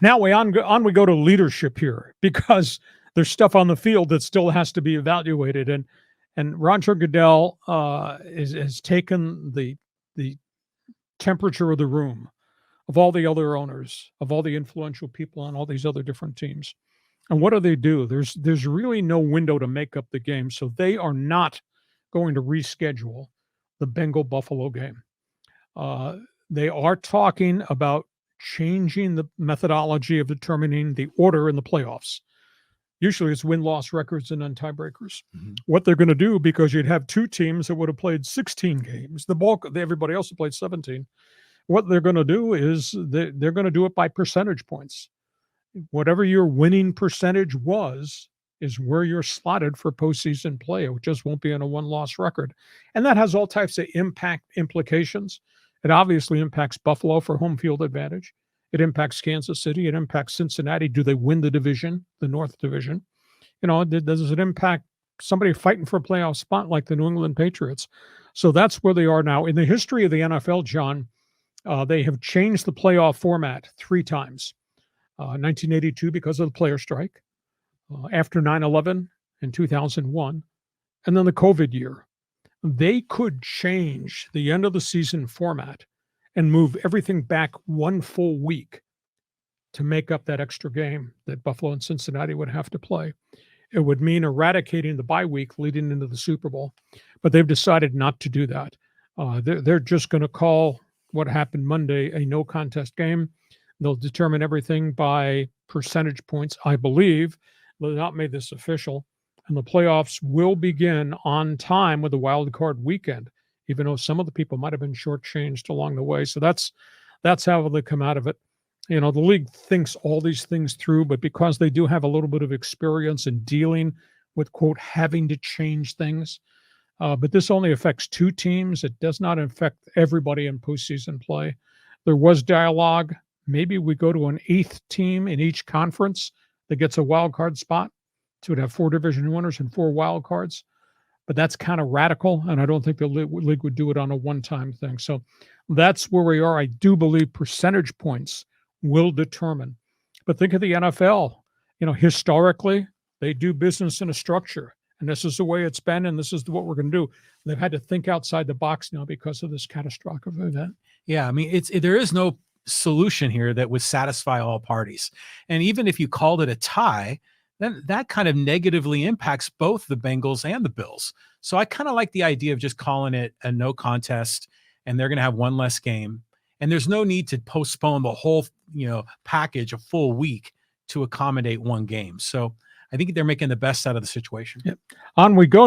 Now on we go to leadership here, because there's stuff on the field that still has to be evaluated. And Roger Goodell has taken the temperature of the room of all the other owners, of all the influential people on all these other different teams. And what do? There's really no window to make up the game. So they are not going to reschedule the Bengal Buffalo game. They are talking about changing the methodology of determining the order in the playoffs. Usually it's win-loss records and then tiebreakers. Mm-hmm. What they're going to do, because you'd have two teams that would have played 16 games, everybody else have played 17. What they're going to do is they're going to do it by percentage points. Whatever your winning percentage was is where you're slotted for postseason play. It just won't be on a one-loss record. And that has all types of implications. It obviously impacts Buffalo for home field advantage. It impacts Kansas City. It impacts Cincinnati. Do they win the division, the North Division? Does it impact somebody fighting for a playoff spot like the New England Patriots? So that's where they are now. In the history of the NFL, John, they have changed the playoff format 3 times. 1982 because of the player strike, after 9/11 in 2001, and then the COVID year. They could change the end of the season format and move everything back 1 full week to make up that extra game that Buffalo and Cincinnati would have to play. It would mean eradicating the bye week leading into the Super Bowl, but they've decided not to do that. They're just going to call what happened Monday a no contest game. They'll determine everything by percentage points, I believe. They've not made this official. And the playoffs will begin on time with the wild card weekend, even though some of the people might have been shortchanged along the way. So that's how they come out of it. The league thinks all these things through, but because they do have a little bit of experience in dealing with, quote, having to change things. But this only affects 2 teams. It does not affect everybody in postseason play. There was dialogue. Maybe we go to an 8th team in each conference that gets a wild card spot. So we'd have 4 division winners and 4 wild cards. But that's kind of radical, and I don't think the league would do it on a one-time thing. So that's where we are. I do believe percentage points will determine. But think of the NFL. Historically, they do business in a structure, and this is the way it's been, and this is what we're going to do. They've had to think outside the box now because of this catastrophic event. Yeah, I mean, there is no solution here that would satisfy all parties. And even if you called it a tie, then that kind of negatively impacts both the Bengals and the Bills. So I kind of like the idea of just calling it a no contest, and they're going to have one less game. And there's no need to postpone the whole, package a full week to accommodate one game. So I think they're making the best out of the situation. Yep. On we go.